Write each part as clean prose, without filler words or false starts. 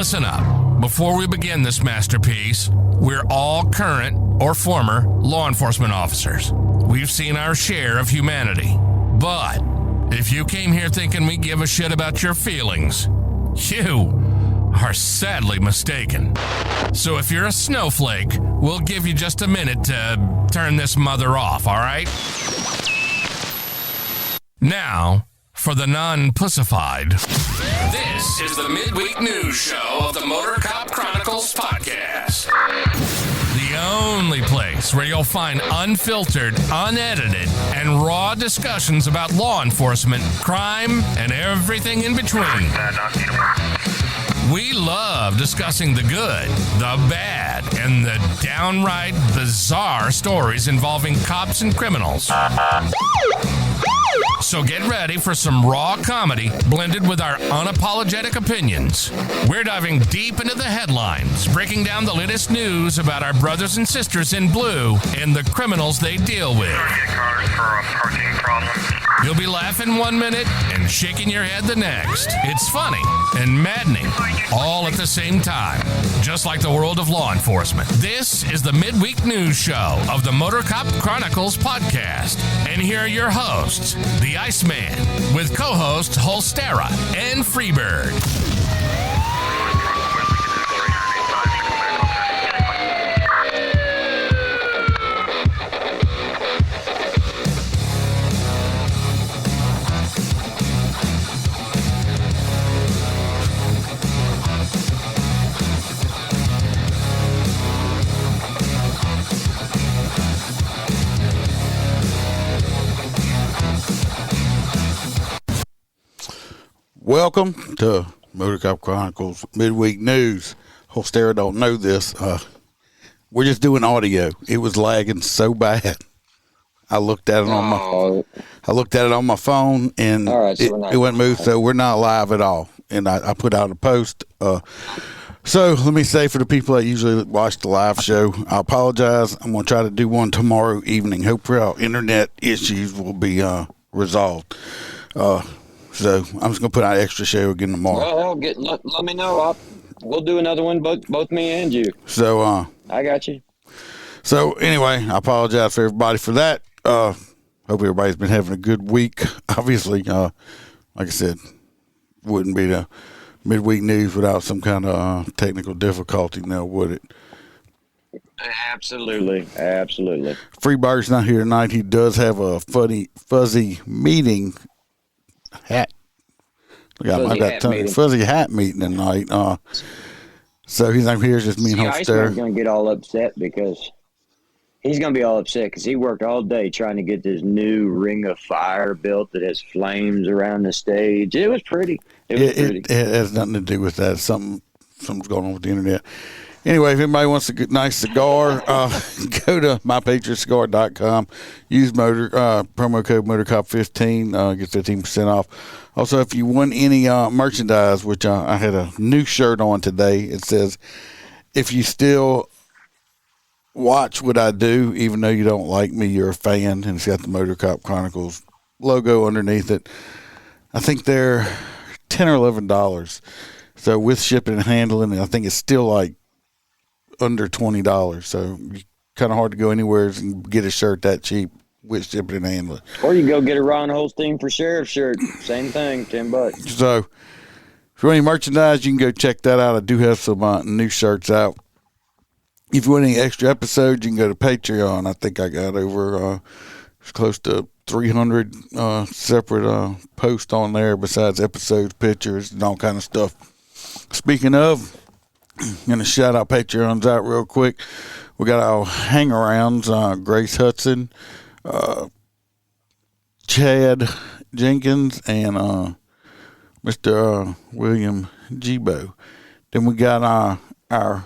Listen up. Before we begin this masterpiece, we're all current or former law enforcement officers. We've seen our share of humanity. But if you came here thinking we give a shit about your feelings, you are sadly mistaken. So if you're a snowflake, we'll give you just a minute to turn this mother off, all right? Now, for the non-pussified. This is the midweek news show of the MOTORCOP Chronicles podcast. The only place where you'll find unfiltered, unedited, and raw discussions about law enforcement, crime, and everything in between. We love discussing the good, the bad, and the downright bizarre stories involving cops and criminals. So get ready for some raw comedy blended with our unapologetic opinions. We're diving deep into the headlines, breaking down the latest news about our brothers and sisters in blue and the criminals they deal with. You'll be laughing 1 minute and shaking your head the next. It's funny and maddening all at the same time, just like the world of law enforcement. This is the midweek news show of the MOTORCOP Chronicles podcast. And here are your hosts, the Iceman, with co-hosts Holstera and Freebird. Welcome to MOTORCOP Chronicles Midweek News. Holstera don't know this. We're just doing audio. It was lagging so bad. I looked at it on my phone and it wouldn't move. So we're not live at all. And I put out a post. So let me say, for the people that usually watch the live show, I apologize. I'm going to try to do one tomorrow evening. Hopefully our internet issues will be resolved. So I'm just going to put out an extra show again tomorrow. Well, let me know. We'll do another one, both me and you. So I got you. So anyway, I apologize for everybody for that. Hope everybody's been having a good week. Obviously, like I said, wouldn't be the midweek news without some kind of technical difficulty now, would it? Absolutely. Freebird's not here tonight. He does have a fuzzy meeting hat. Fuzzy hat meeting tonight. So he's not here, just me and Holster. He's going to get all upset because he's going to be all upset because he worked all day trying to get this new ring of fire built that has flames around the stage. It was pretty. It has nothing to do with that. Something's going on with the internet. Anyway, if anybody wants a good, nice cigar, go to mypatriotcigar.com. Use promo code MOTORCOP15, get 15% off. Also, if you want any merchandise, which I had a new shirt on today, it says, if you still watch what I do, even though you don't like me, you're a fan, and it's got the MOTORCOP Chronicles logo underneath it. I think they're $10 or $11. So with shipping and handling, I think it's still like under $20, so kind of hard to go anywhere and get a shirt that cheap with shipping and handling. Or you go get a Ron Holstein for Sheriff shirt. Same thing, $10. So if you want any merchandise, you can go check that out. I do have some new shirts out. If you want any extra episodes, you can go to Patreon. I think I got over close to 300 separate posts on there besides episodes, pictures, and all kind of stuff. Speaking of, I'm going to shout out Patreons out real quick. We got our hang-arounds, Grace Hudson, Chad Jenkins, and Mr. William Gibo. Then we got our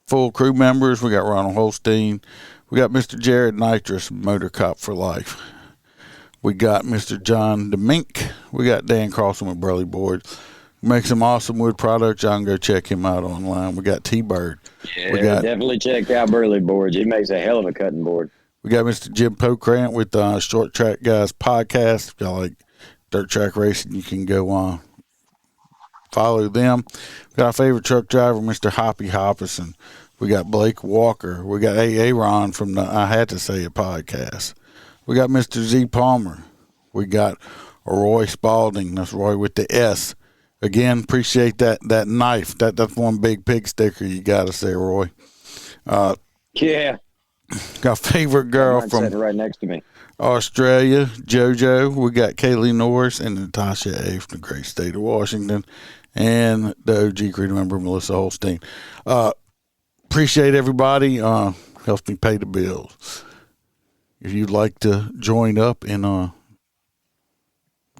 full crew members. We got Ronald Holstein. We got Mr. Jared Nitrous, MOTORCOP for life. We got Mr. John DeMink. We got Dan Carlson with Burley Boards. Makes some awesome wood products. Y'all can go check him out online. We got T-Bird. Yeah, definitely check out Burley Boards. He makes a hell of a cutting board. We got Mr. Jim Pokrant with Short Track Guys podcast. If y'all like dirt track racing, you can go follow them. We got our favorite truck driver, Mr. Hoppy Hopperson. We got Blake Walker. We got Aaron from the I Had to Say It podcast. We got Mr. Z Palmer. We got Roy Spalding. That's Roy with the S. Again, appreciate that knife. That's one big pig sticker you got to say, Roy. Yeah. Got favorite girl from sitting right next to me. Australia, JoJo. We got Kaylee Norris and Natasha A. from the great state of Washington. And the OG crew member, Melissa Holstein. Appreciate everybody. Helps me pay the bills. If you'd like to join up and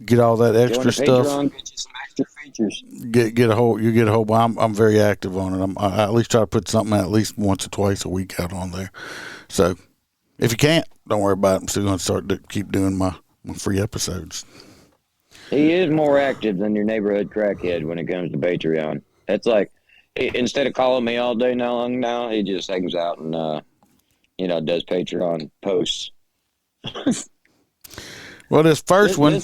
get all that extra stuff, Patreon, get you some extra features. Get a whole. Well, I'm very active on it. I at least try to put something at least once or twice a week out on there. So if you can't, don't worry about it. I'm still going to start to keep doing my free episodes. He is more active than your neighborhood crackhead when it comes to Patreon. It's like, instead of calling me all day long now, he just hangs out and, does Patreon posts. Well, this first story.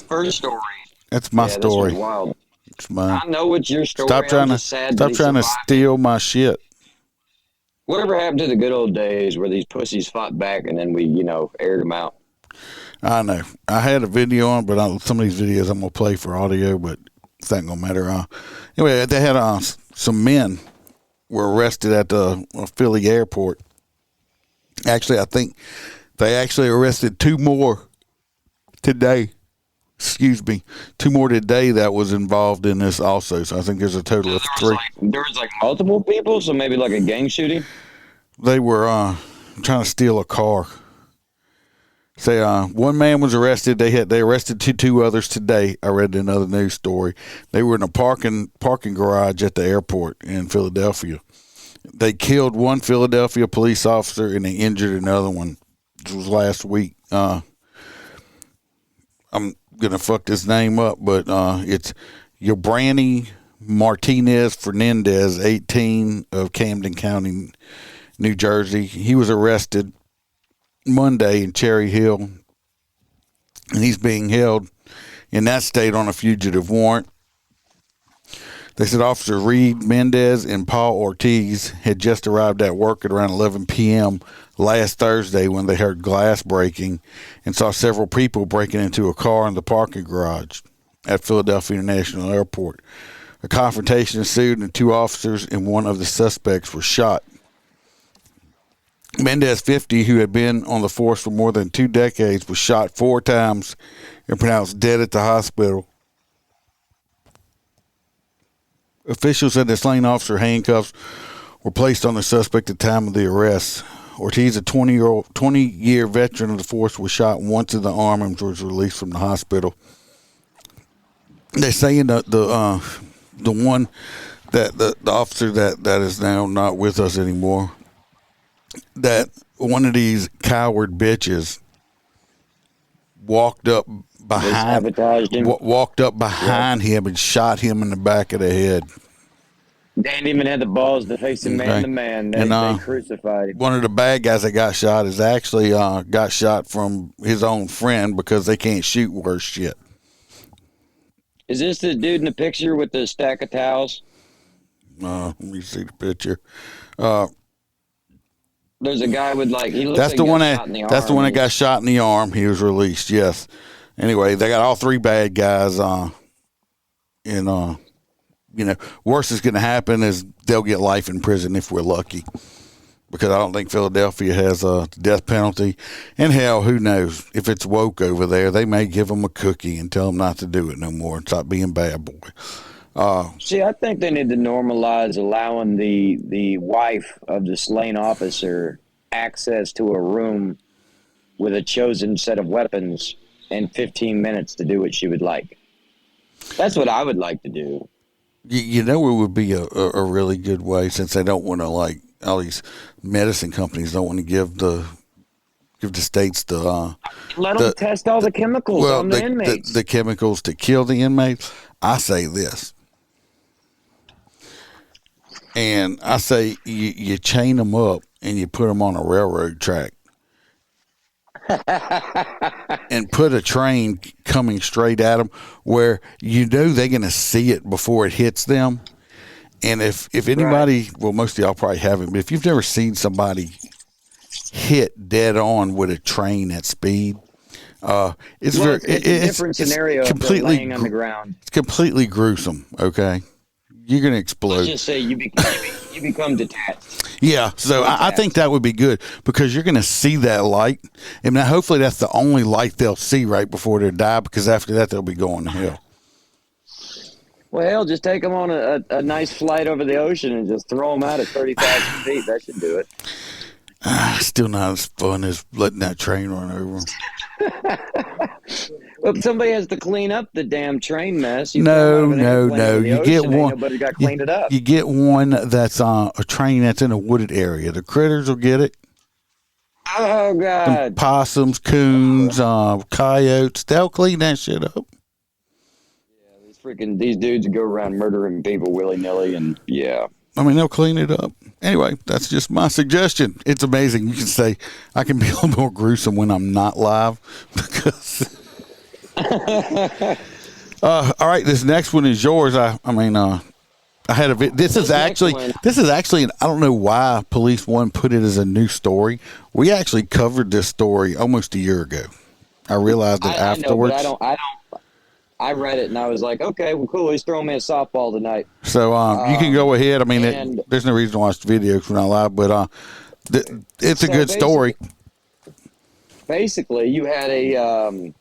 That's my story. This was wild. It's mine. I know it's your story. Stop trying to steal my shit. Whatever happened to the good old days where these pussies fought back and then we, aired them out? I know. I had a video on, but some of these videos I'm going to play for audio, but it's not going to matter. Anyway, they had some men were arrested at the Philly airport. Actually, I think they actually arrested two more today. Excuse me. Two more today that was involved in this also. So I think there's a total of three. There was multiple people, so maybe like a gang shooting? They were trying to steal a car. Say one man was arrested. They arrested two others today. I read another news story. They were in a parking garage at the airport in Philadelphia. They killed one Philadelphia police officer and they injured another one. This was last week. I'm gonna fuck this name up, but it's Yobrani Martinez Fernandez, 18, of Camden County, New Jersey. He was arrested Monday in Cherry Hill, and he's being held in that state on a fugitive warrant. They said Officer Reed Mendez and Paul Ortiz had just arrived at work at around 11 p.m. last Thursday when they heard glass breaking and saw several people breaking into a car in the parking garage at Philadelphia International Airport. A confrontation ensued and two officers and one of the suspects were shot. Mendez, 50, who had been on the force for more than 2 decades, was shot 4 times and pronounced dead at the hospital. Officials said the slain officer handcuffs were placed on the suspect at the time of the arrest. Ortiz, a 20-year veteran of the force, was shot once in the arm and was released from the hospital. They're saying that the one that the officer that is now not with us anymore, that one of these coward bitches walked up behind him and shot him in the back of the head. They didn't even have the balls to face him man to man. They crucified him. One of the bad guys that got shot is actually got shot from his own friend because they can't shoot worse shit. Is this the dude in the picture with the stack of towels? Let me see the picture. There's a guy with he looks that's like the one shot in the arm. That's the one that got shot in the arm. He was released. Yes. Anyway, they got all 3 bad guys. Worst is going to happen is they'll get life in prison if we're lucky, because I don't think Philadelphia has a death penalty. And hell, who knows? If it's woke over there, they may give them a cookie and tell them not to do it no more and stop being bad boy. See, I think they need to normalize allowing the wife of the slain officer access to a room with a chosen set of weapons and 15 minutes to do what she would like. That's what I would like to do. It would be a really good way, since they don't want to, all these medicine companies don't want to give the states the let them test all the chemicals on the inmates. The chemicals to kill the inmates. I say this. And I say you chain them up and you put them on a railroad track. and put a train coming straight at them where you know they're going to see it before it hits them. And if anybody, well, most of y'all probably haven't, but if you've never seen somebody hit dead on with a train at speed, it's a different scenario. Completely laying on the ground. It's completely gruesome. Okay, you're going to explode. Let's just say you become detached. Yeah, so I think that would be good because you're going to see that light, and now hopefully that's the only light they'll see right before they die, because after that they'll be going to hell. Well, hell, just take them on a nice flight over the ocean and just throw them out at 30,000 feet. That should do it. Still not as fun as letting that train run over them. Well, somebody has to clean up the damn train mess. No. You get one. Nobody got cleaned it up. You get one that's a train that's in a wooded area. The critters will get it. Oh, God. Some possums, coons, coyotes. They'll clean that shit up. These dudes go around murdering people willy-nilly, and yeah. I mean, they'll clean it up. Anyway, that's just my suggestion. It's amazing. You can say I can be a little more gruesome when I'm not live because. All right, this next one is yours. I had a this is actually I don't know why Police One put it as a new story. We actually covered this story almost a year ago. I realized it afterwards. I know, but I don't. I read it and I was like, okay, well, cool. He's throwing me a softball tonight. So you can go ahead. I mean, there's no reason to watch the video because we're not live, but it's a good story. Basically, you had a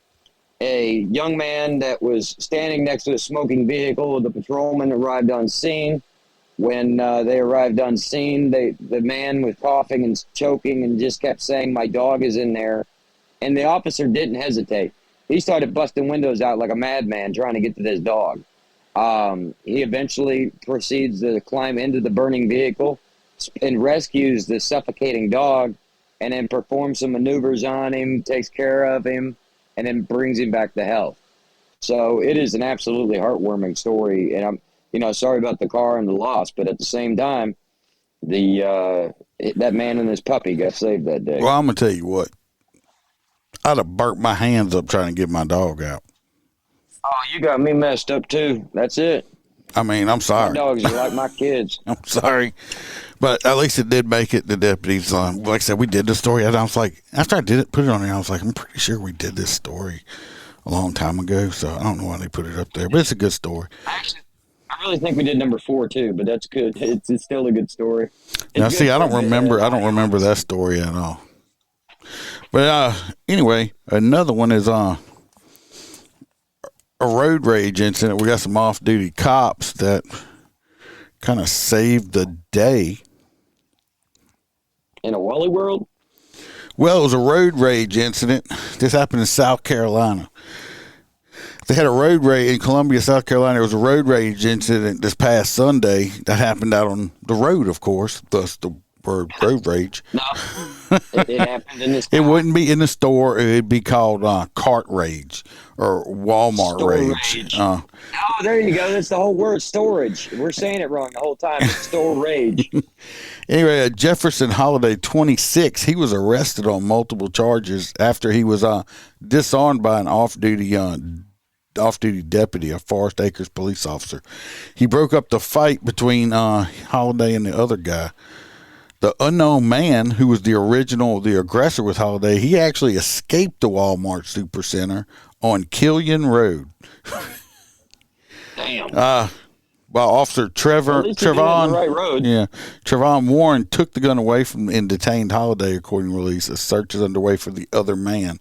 young man that was standing next to a smoking vehicle. The patrolman arrived on scene. When they arrived on scene, the man was coughing and choking and just kept saying, "My dog is in there," and the officer didn't hesitate. He started busting windows out like a madman trying to get to this dog. He eventually proceeds to climb into the burning vehicle and rescues the suffocating dog, and then performs some maneuvers on him, takes care of him, and then brings him back to health. So it is an absolutely heartwarming story. And I'm, sorry about the car and the loss, but at the same time, that man and his puppy got saved that day. Well, I'm gonna tell you what. I'd have burnt my hands up trying to get my dog out. Oh, you got me messed up too. That's it. I mean, I'm sorry. My dogs are like my kids. I'm sorry. But at least it did make it. The deputies, like I said, we did the story. And I was like, after I did it, put it on there, I was like, I'm pretty sure we did this story a long time ago. So I don't know why they put it up there, but it's a good story. Actually, I really think we did number 4 too, but that's good. It's still a good story. Now, see, I don't remember that story at all. But anyway, another one is a road rage incident. We got some off-duty cops that kind of saved the day. In a Wally world? Well, it was a road rage incident. This happened in South Carolina. They had a road rage in Columbia, South Carolina. There was a road rage incident this past Sunday that happened out on the road, of course, thus the word road rage. No, it happened in the store. It wouldn't be in the store. It'd be called cart rage or Walmart rage. Oh, there you go. That's the whole word, storage. We're saying it wrong the whole time. It's store rage. Anyway, Jefferson Holiday, 26, he was arrested on multiple charges after he was disarmed by an off-duty deputy, a Forest Acres police officer. He broke up the fight between Holiday and the other guy. The unknown man, who was the aggressor with Holiday, he actually escaped the Walmart Supercenter on Killian Road. Damn. While Officer Trevon Warren took the gun away from and detained Holiday, according to release. A search is underway for the other man.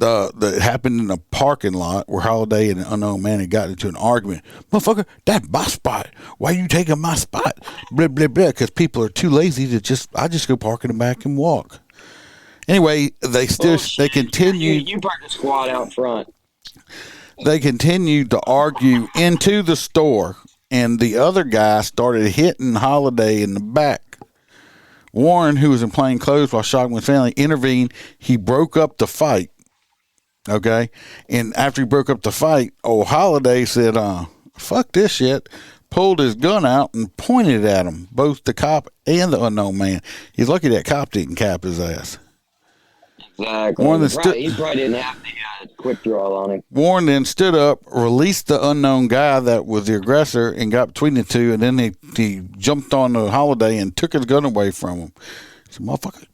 It happened in a parking lot where Holiday and an unknown man had gotten into an argument. Motherfucker, that's my spot. Why you taking my spot? Blah, blah, blah. Because people are too lazy to I just go park in the back and walk. Anyway, they continued. You parked the squad out front. They continued to argue into the store, and the other guy started hitting Holiday in the back. Warren, who was in plain clothes while shocking his family, intervened. He broke up the fight. Okay, and after he broke up the fight, old Holiday said, fuck this shit, pulled his gun out and pointed at him, both the cop and the unknown man. He's lucky that cop didn't cap his ass. Exactly. Warren He probably didn't have the quick draw on him. Warren then stood up, released the unknown guy that was the aggressor, and got between the two, and then he jumped on the Holiday and took his gun away from him. He said, motherfucker,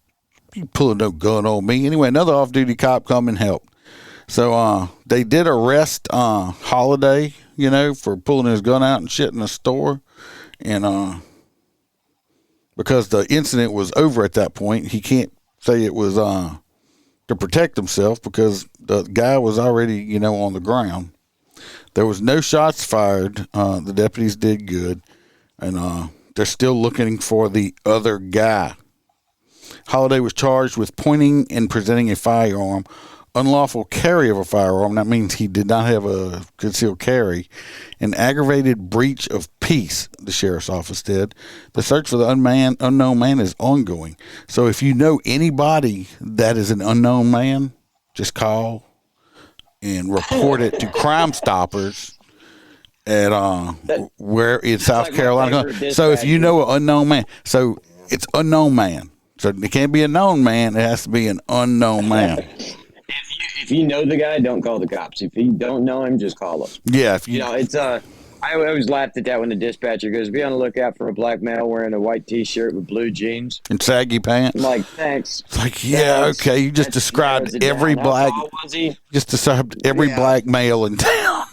you pulling no gun on me. Anyway, another off-duty cop come and helped. So they did arrest Holiday, for pulling his gun out and shit in the store. And because the incident was over at that point, he can't say it was to protect himself because the guy was already, on the ground. There was no shots fired. The deputies did good. And they're still looking for the other guy. Holiday was charged with pointing and presenting a firearm, unlawful carry of a firearm. That means he did not have a concealed carry. An aggravated breach of peace, the sheriff's office did. The search for the unknown man is ongoing. So if you know anybody that is an unknown man, just call and report it to Crime Stoppers at where in South Carolina. So if you know an unknown man, so it's unknown man. So it can't be a known man. It has to be an unknown man. If you know the guy, don't call the cops. If you don't know him, just call him. Yeah, it's I always laughed at that when the dispatcher goes, "Be on the lookout for a black male wearing a white T-shirt with blue jeans and saggy pants." I'm like, thanks. It's like, yeah, okay. You just described every black. Just described every black male in town.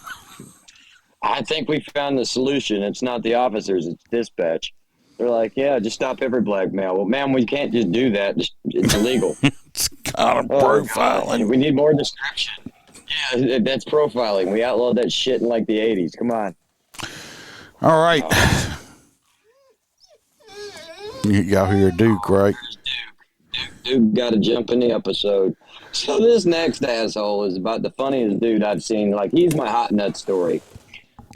I think we found the solution. It's not the officers; it's dispatch. They're like, yeah, just stop every black male. Well, man, we can't just do that. It's illegal. It's kind of profiling. We need more description. Yeah, that's profiling. We outlawed that shit in like the 80s. Come on. All right. Y'all hear Duke, right? Duke got to jump in the episode. So this next asshole is about the funniest dude I've seen. Like, he's my hot nut story.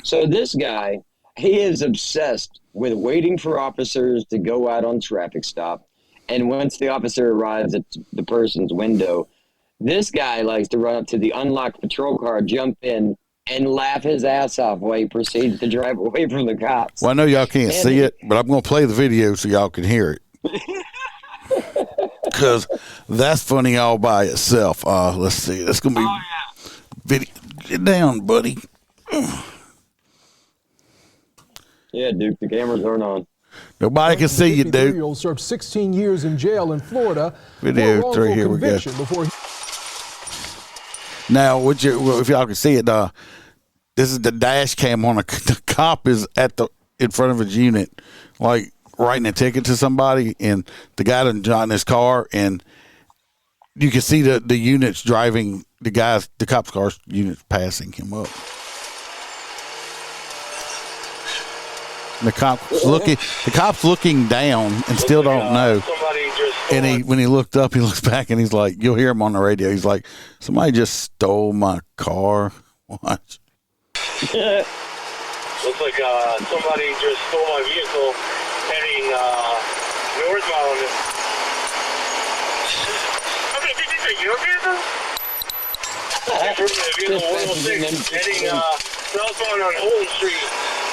So this guy, he is obsessed with waiting for officers to go out on traffic stop. And once the officer arrives at the person's window, this guy likes to run up to the unlocked patrol car, jump in, and laugh his ass off while he proceeds to drive away from the cops. Well, I know y'all can't see it, but I'm going to play the video so y'all can hear it. Because that's funny all by itself. Let's see. That's going to be video. Get down, buddy. Yeah, Duke, the cameras aren't on. Nobody can see you, Duke. He'll serve 16 years in jail in Florida. Video 3, here we go. Now, if y'all can see it, this is the dash cam on the cop is in front of his unit, like writing a ticket to somebody, and the guy done got in his car, and you can see the units driving the cop's car's units passing him up. The cop's looking down and still don't know. And when he looked up, he looks back and he's like, you'll hear him on the radio. He's like, somebody just stole my car. Watch. Looks like somebody just stole my vehicle heading northbound. Okay, did you say your vehicle? The vehicle 106 heading southbound on Holden Street.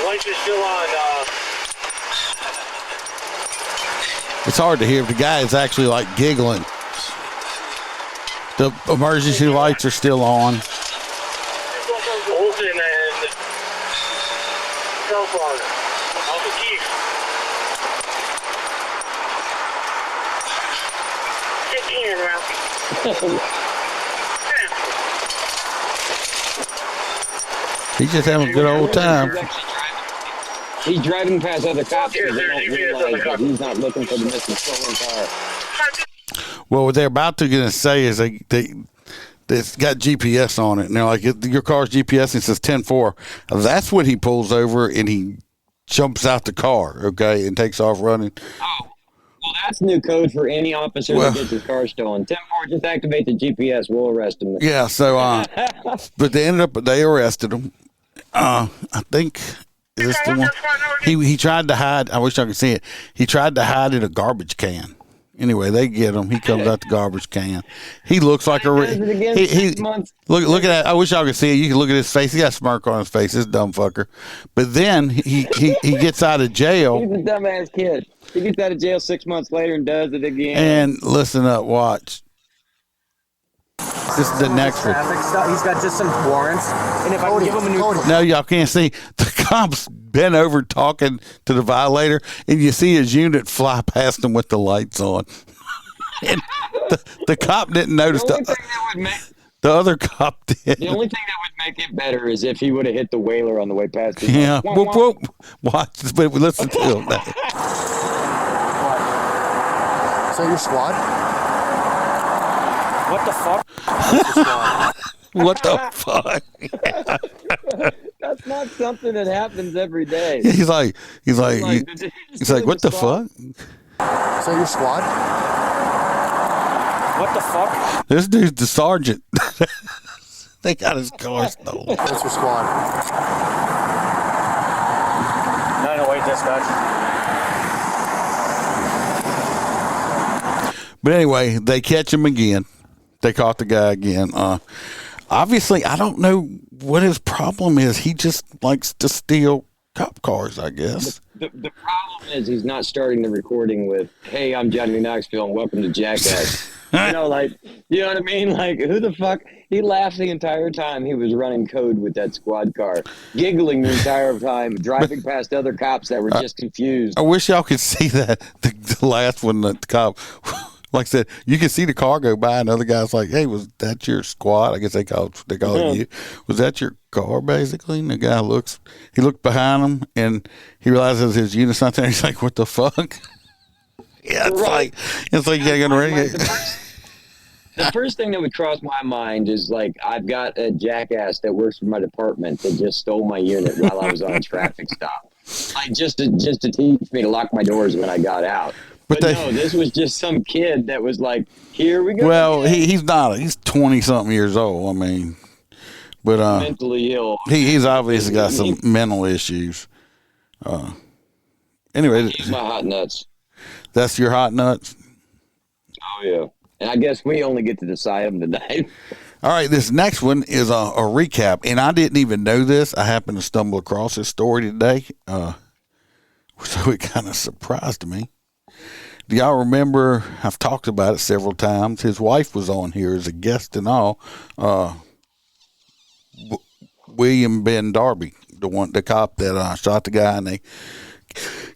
Lights are still on. It's hard to hear. The guy is actually like giggling. The emergency lights are still on. Holden and cell phone. Off the keys. 15 around. He's just having a good old time. He's driving past other cops because they don't realize that he's not looking for the missing stolen car. Well, what they're about to say is it's got GPS on it. And they're like, your car's GPS, and it says 10-4. That's when he pulls over and he jumps out the car, okay, and takes off running. Oh, well, that's new code for any officer that gets his car stolen. 10-4, just activate the GPS. We'll arrest him. Yeah, so, but they arrested him. I think... Is this the one? He tried to hide. I wish I could see it. He tried to hide in a garbage can. Anyway, they get him. He comes out the garbage can. He looks like look at that. I wish I could see it. You can look at his face. He got a smirk on his face. This dumb fucker. But then he gets out of jail. He's a dumbass kid. He gets out of jail 6 months later and does it again. And listen up, watch. This is the next one. Traffic stuff. He's got just some warrants. And if I can give him a new... No, y'all can't see. The cop's bent over talking to the violator, and you see his unit fly past him with the lights on. And the cop didn't notice. The other cop did. The only thing that would make it better is if he would have hit the whaler on the way past. Yeah. Whoop, whoop. Watch. But listen to him now. So your squad? What the fuck? What the fuck? That's not something that happens every day. He's like, what the fuck? So your squad? What the fuck? This dude's the sergeant. They got his car stolen. What's your squad? 908 dispatch. But anyway, they catch him again. They caught the guy again. Obviously, I don't know what his problem is. He just likes to steal cop cars, I guess. The problem is he's not starting the recording with, "Hey, I'm Johnny Knoxville and welcome to Jackass." You know what I mean? Like, who the fuck? He laughed the entire time he was running code with that squad car, giggling the entire time, driving past other cops that were just confused. I wish y'all could see that. The last one, that the cop, like I said, you can see the car go by, and other guy's like, "Hey, was that your squad?" I guess they call it you. Was that your car, basically? And the guy looked behind him, and he realizes his unit's not there. He's like, "What the fuck?" Yeah, it's like you gotta get ready. The first thing that would cross my mind is, like, I've got a jackass that works for my department that just stole my unit while I was on a traffic stop, like just to teach me to lock my doors when I got out. But no, this was just some kid that was like, "Here we go." Well, he's not. He's 20-something years old. I mean, but mentally ill. He's obviously got some mental issues. Anyway, he's my hot nuts. That's your hot nuts? Oh, yeah. And I guess we only get to decide them tonight. All right, this next one is a recap, and I didn't even know this. I happened to stumble across this story today, so it kind of surprised me. Do y'all remember? I've talked about it several times. His wife was on here as a guest and all. William Ben Darby, the cop that shot the guy, and they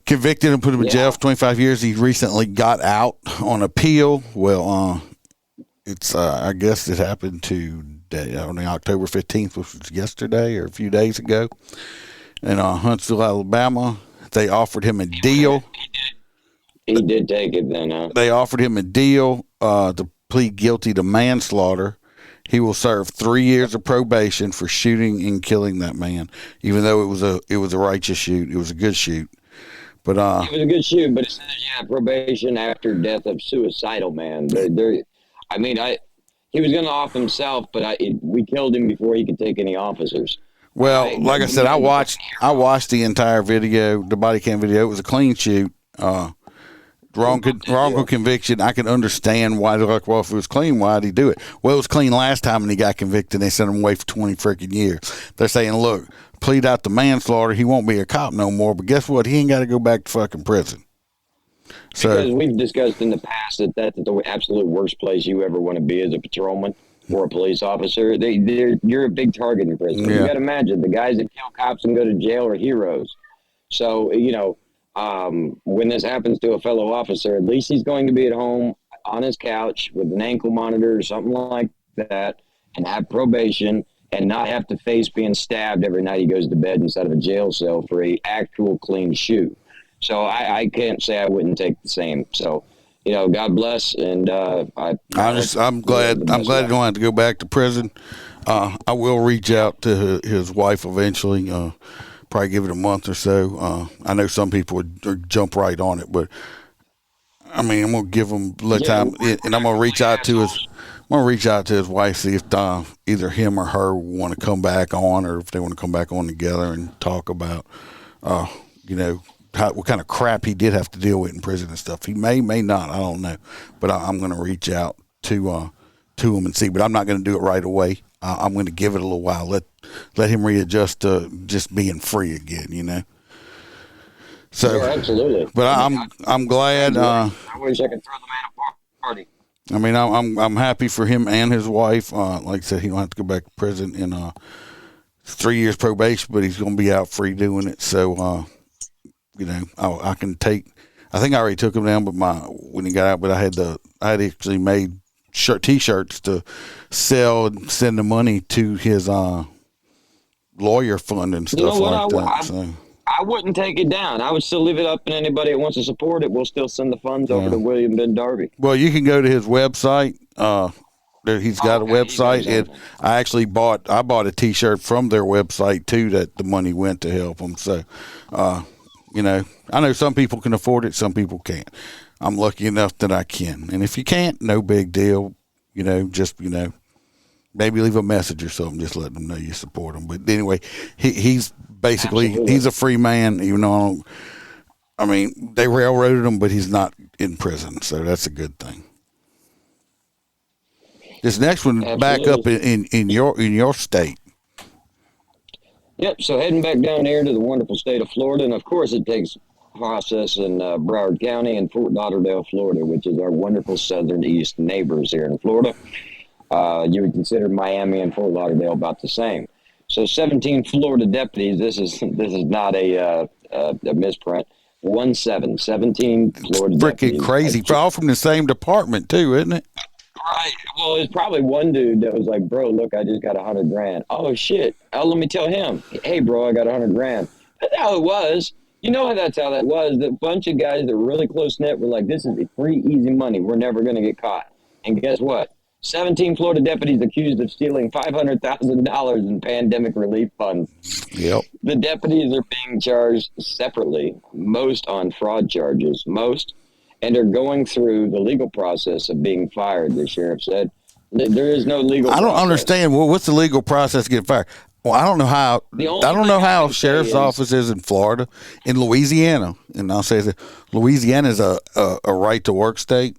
convicted him, put him in jail for 25 years. He recently got out on appeal. Well, it's I guess it happened today, on October 15th, which was yesterday or a few days ago, in Huntsville, Alabama. They offered him a deal. He did take it then, huh? They offered him a deal to plead guilty to manslaughter. He will serve 3 years of probation for shooting and killing that man, even though it was a righteous shoot. It was a good shoot. But it was a good shoot, but it says, probation after death of suicidal man. He was going to off himself, but we killed him before he could take any officers. Well, like I said, I watched the entire video, the body cam video. It was a clean shoot. Wrongful conviction. I can understand why they're like, well, if it was clean, why'd he do it? Well, it was clean last time and he got convicted. They sent him away for 20 freaking years. They're saying, look, plead out to manslaughter. He won't be a cop no more. But guess what? He ain't got to go back to fucking prison. Because we've discussed in the past that that's the absolute worst place you ever want to be as a patrolman or a police officer. You're a big target in prison. You got to imagine the guys that kill cops and go to jail are heroes. So, when this happens to a fellow officer, at least he's going to be at home on his couch with an ankle monitor or something like that and have probation and not have to face being stabbed every night he goes to bed inside of a jail cell for a actual clean shoot. So I can't say I wouldn't take the same. So, God bless. And I'm glad he don't have to go back to prison. I will reach out to his wife eventually. Probably give it a month or so. I know some people would jump right on it, but I mean, I'm gonna give him time, and I'm gonna reach out to his wife, see if either him or her want to come back on, or if they want to come back on together and talk about, what kind of crap he did have to deal with in prison and stuff. He may not, I don't know, but I'm gonna reach out to him and see. But I'm not gonna do it right away. I'm going to give it a little while. Let him readjust to just being free again, So, absolutely. But I'm glad. I wish I could throw the man a party. I mean, I'm happy for him and his wife. Like I said, he don't have to go back to prison in 3 years probation, but he's going to be out free doing it. So, I can take. I think I already took him down, but when he got out, but I had actually made T-shirts to sell and send the money to his lawyer fund and stuff like that. I wouldn't take it down. I would still leave it up, and anybody that wants to support it, we'll still send the funds over to William Ben Darby. Well, you can go to his website. He's got a website, and I bought a T-shirt from their website too that the money went to help them. So, I know some people can afford it, some people can't. I'm lucky enough that I can, and if you can't, no big deal. Maybe leave a message or something, just let them know you support them. But anyway, he's basically he's a free man, even though they railroaded him, but he's not in prison, so that's a good thing. This next one, back up in your state. Yep. So heading back down here to the wonderful state of Florida, and of course it takes process in Broward County and Fort Lauderdale, Florida, which is our wonderful southern east neighbors here in Florida. You would consider Miami and Fort Lauderdale about the same. So 17 Florida deputies. This is not a misprint. 17 Florida deputies. Freaking crazy. All from the same department too, isn't it? Right. Well, there's probably one dude that was like, "Bro, look, I just got $100,000." Oh shit! Oh, let me tell him. Hey, bro, I got $100,000. That's how it was. That's how that was. The bunch of guys that were really close knit were like, "This is free, easy money. We're never going to get caught." And guess what? 17 Florida deputies accused of stealing $500,000 in pandemic relief funds. Yep. The deputies are being charged separately, most on fraud charges, and are going through the legal process of being fired, the sheriff said. There is no legal I don't process. understand. Well, what's the legal process to get fired? Well, I don't know how sheriff's office is in Florida, in Louisiana, and I'll say that Louisiana is a right to work state.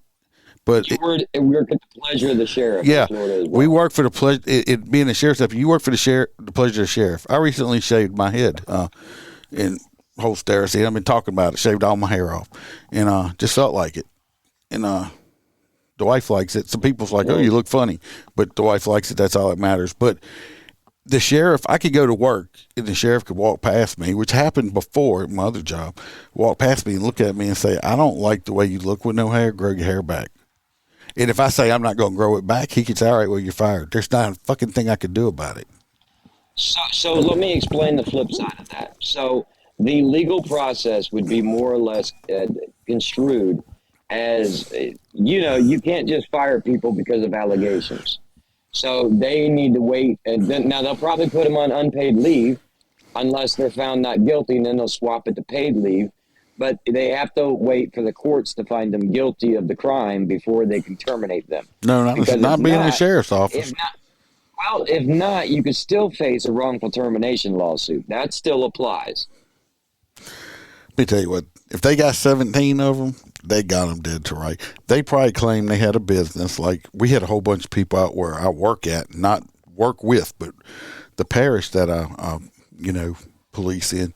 But we work at the pleasure of the sheriff. Yeah, well. we work for the pleasure. It being a sheriff's deputy, you work for the pleasure of the sheriff. I recently shaved my head in Holstein. I've been talking about it. Shaved all my hair off, and just felt like it. And the wife likes it. Some people's like, "Oh, you look funny," but the wife likes it. That's all that matters. But the sheriff, I could go to work and the sheriff could walk past me, which happened before at my other job. Walk past me and look at me and say, "I don't like the way you look with no hair. Grow your hair back." And if I say I'm not going to grow it back, he could say, "All right, well, you're fired." There's not a fucking thing I could do about it. So let me explain the flip side of that. So the legal process would be more or less construed as, you can't just fire people because of allegations. So they need to wait. And then, now they'll probably put them on unpaid leave unless they're found not guilty, and then they'll swap it to paid leave. But they have to wait for the courts to find them guilty of the crime before they can terminate them. No, not being in the sheriff's office. If not, you could still face a wrongful termination lawsuit. That still applies. Let me tell you what. If they got 17 of them, they got them dead to right. They probably claim they had a business. Like, we had a whole bunch of people out where I work at, not work with, but the parish that I police in.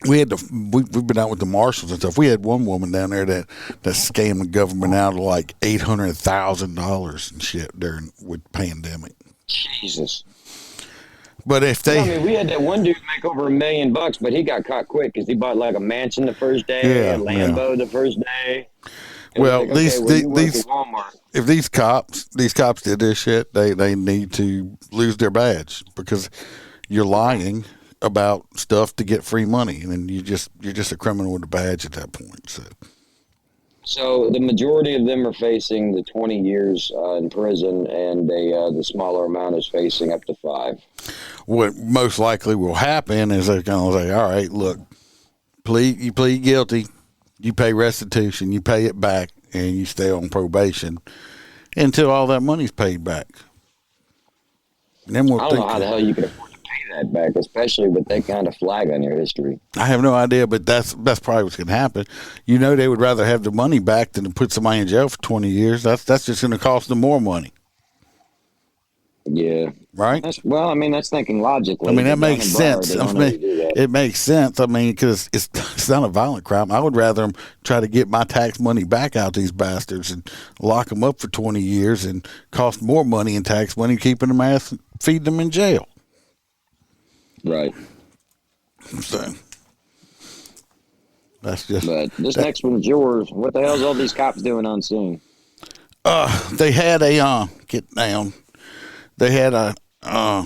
We've been out with the marshals and stuff. We had one woman down there that scammed the government out of like $800,000 and shit with pandemic. Jesus. But if they, we had that one dude make over $1 million, but he got caught quick because he bought like a mansion the first day, a Lambo the first day. Well, if these cops did this shit, they need to lose their badge because you're lying about stuff to get free money, and then you're just a criminal with a badge at that point. So the majority of them are facing the 20 years in prison, and the smaller amount is facing up to 5. What most likely will happen is they're going to say, "All right, look, you plead guilty, you pay restitution, you pay it back, and you stay on probation until all that money's paid back." And then I don't know how the hell you can afford to pay that back, especially with that kind of flag on your history. I have no idea, but that's probably what's going to happen. They would rather have the money back than to put somebody in jail for 20 years. That's just going to cost them more money. Yeah. right? Well, I mean, that's thinking logically. I mean, that But makes down in Broward, sense. they I don't really mean, do that. it makes sense. I mean, because it's not a violent crime. I would rather them try to get my tax money back out these bastards and lock them up for 20 years and cost more money in tax money keeping them ass, feeding them in jail. Right. So that's just. But this next one's yours. What the hell's all these cops doing on scene? They had a get down. They had a I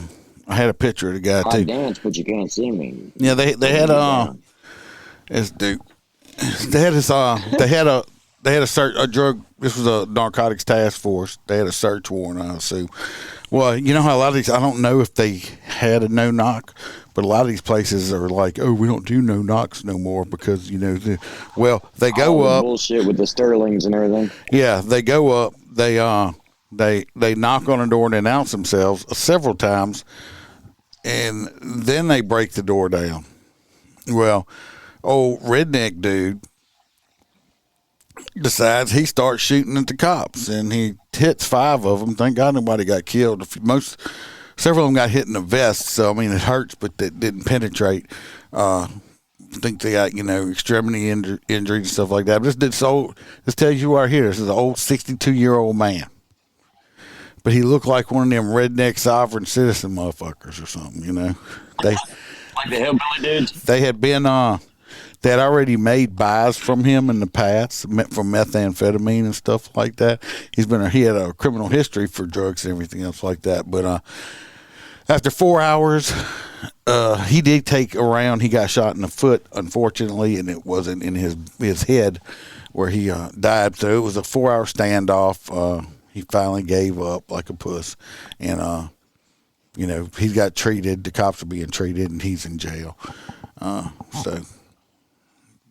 had a picture of the guy I too. dance, but you can't see me. Yeah, they had this dude. They had this they had a drug. This was a narcotics task force. They had a search warrant, I assume. Well, you know how a lot of these. I don't know if they had a no knock, but a lot of these places are like, oh, we don't do no knocks no more because they go All the up. bullshit with the Sterlings and everything. Yeah, they go up. They knock on a door and announce themselves several times, and then they break the door down. Well, old redneck dude decides he starts shooting at the cops, and he hits 5 of them. Thank God nobody got killed. Several of them got hit in the vest, so I mean it hurts, but it didn't penetrate. I think they got extremity injuries and stuff like that. But this tells you right here. This is an old 62-year-old man. But he looked like one of them redneck sovereign citizen motherfuckers or something, They Like the hillbilly dudes? they had been they had already made buys from him in the past from methamphetamine and stuff like that. He had a criminal history for drugs and everything else like that. But after 4 hours, he did take a round. He got shot in the foot, unfortunately, and it wasn't in his head where he died. So it was a 4-hour standoff. He finally gave up like a puss, and he got treated. The cops are being treated, and he's in jail. So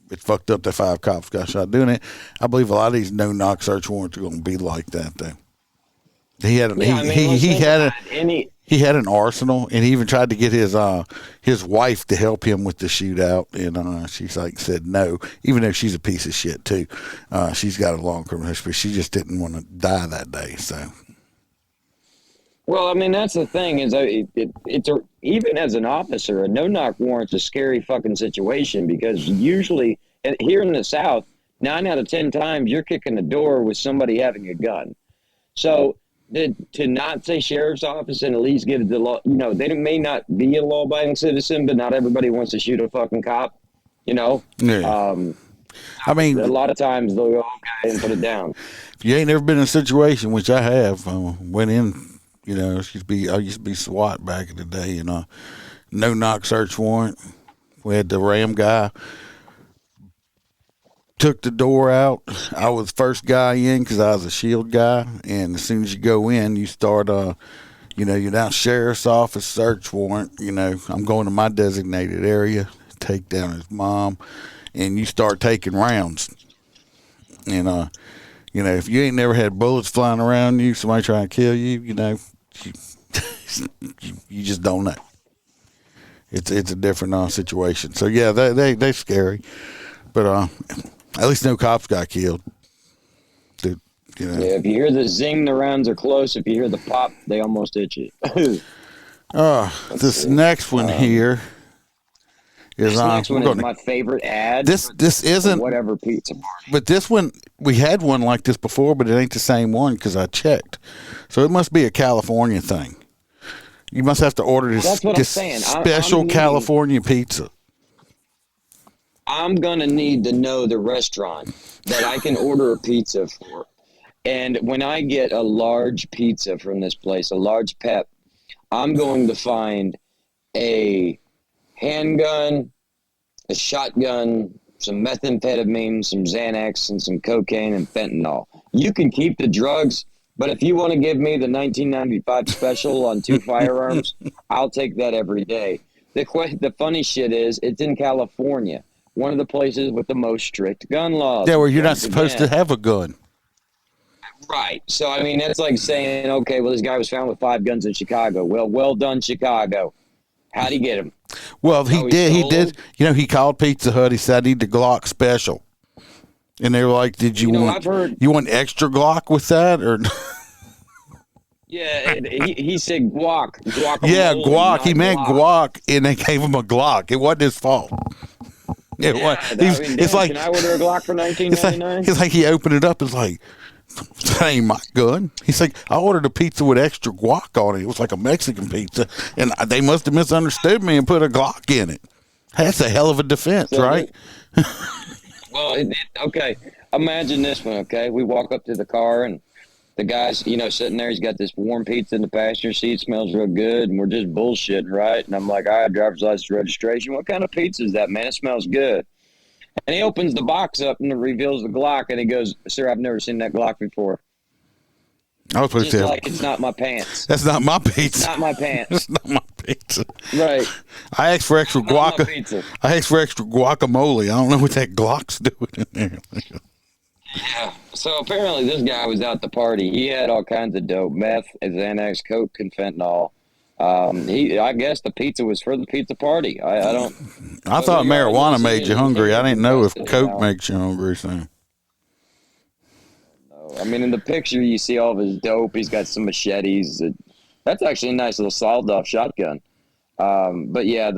it fucked up that 5 cops got shot doing it. I believe a lot of these no-knock search warrants are going to be like that, though. He had he had an arsenal, and he even tried to get his wife to help him with the shootout, and she's said no, even though she's a piece of shit too. She's got a long criminal history. She just didn't want to die that day. So, Well, I mean, that's the thing is, even as an officer, a no-knock warrant's a scary fucking situation because usually here in the South, 9 out of 10 times you're kicking the door with somebody having a gun. So to not say sheriff's office and at least get the law, they may not be a law-abiding citizen, but not everybody wants to shoot a fucking cop, Yeah. I mean, a lot of times they'll go, okay, and put it down. If you ain't ever been in a situation, which I have, went in, I used to be SWAT back in the day, no-knock search warrant. We had the Ram guy. Took the door out. I was first guy in because I was a shield guy. And as soon as you go in, you start, you're down sheriff's office, search warrant. I'm going to my designated area, take down his mom, and you start taking rounds. And, if you ain't never had bullets flying around you, somebody trying to kill you, you just don't know. It's a different situation. So, yeah, they're scary. But, at least no cops got killed. Yeah, if you hear the zing, the rounds are close. If you hear the pop, they almost hit you. This next one here is this next one is my favorite ad. This isn't whatever pizza party. But this one, we had one like this before, but it ain't the same one because I checked. So it must be a California thing. You must have to order this special California pizza. I'm going to need to know the restaurant that I can order a pizza for. And when I get a large pizza from this place, a large pep, I'm going to find a handgun, a shotgun, some methamphetamine, some Xanax, and some cocaine and fentanyl. You can keep the drugs, but if you want to give me the 1995 special on 2 firearms, I'll take that every day. The funny shit is, it's in California. One of the places with the most strict gun laws. Yeah, where you're not supposed to have a gun. Right. So, I mean, that's like saying, okay, well, this guy was found with 5 guns in Chicago. Well done, Chicago. How'd he get him? Well, he did. He called Pizza Hut. He said, I need the Glock special. And they were like, did you want extra Glock with that? Or Yeah, he said guac. Yeah, Guacamole, guac. not He meant guac, and they gave him a Glock. It wasn't his fault. It's like, can I order a Glock for $19.99? it's like he opened it up. It's like, that ain't my gun. He's like, I ordered a pizza with extra guac on it. It was like a Mexican pizza, and they must have misunderstood me and put a Glock in it. That's a hell of a defense, right? Well, okay. Imagine this one, okay? We walk up to the car, and the guy's, sitting there. He's got this warm pizza in the passenger seat. Smells real good, and we're just bullshitting, right? And I'm like, all right, driver's license, registration. What kind of pizza is that, man? It smells good. And he opens the box up and it reveals the Glock, and he goes, sir, I've never seen that Glock before. I was Just like, it's not my pants. That's not my pizza. It's not my pants. That's not my pizza. Right. I asked for extra I asked for extra guacamole. I don't know what that Glock's doing in there. Yeah. So apparently this guy was out to party. He had all kinds of dope, meth, Xanax, coke, and fentanyl. I guess the pizza was for the pizza party. I thought marijuana made you hungry. I didn't know if coke makes you hungry. So. I mean, in the picture, you see all of his dope. He's got some machetes. That's actually a nice little sawed-off shotgun. But yeah,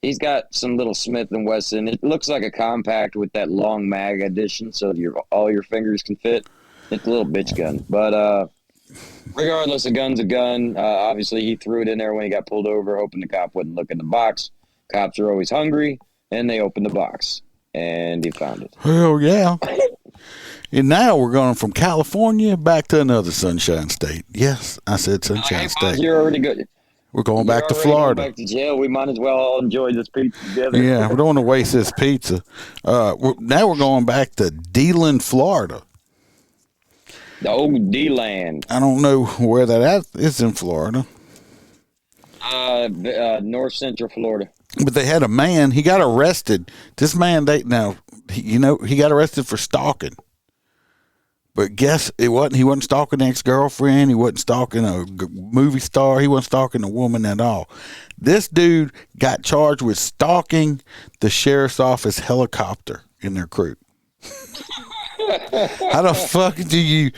he's got some little Smith & Wesson. It looks like a compact with that long mag addition, so all your fingers can fit. It's a little bitch gun. But regardless, a gun's a gun. Obviously, he threw it in there when he got pulled over, hoping the cop wouldn't look in the box. Cops are always hungry, and they opened the box, and he found it. Hell yeah. And now we're going from California back to another sunshine state. Yes, I said sunshine state. You're already good. We're going back to Florida. Back to jail. We might as well all enjoy this pizza together. Yeah, we don't want to waste this pizza. Now we're going back to D-Land, Florida. The old D-Land. I don't know where that is in Florida. North Central Florida. But they had a man. He got arrested. This man, he got arrested for stalking. But guess it wasn't. He wasn't stalking an ex-girlfriend. He wasn't stalking a movie star. He wasn't stalking a woman at all. This dude got charged with stalking the sheriff's office helicopter in their crew. How the fuck do you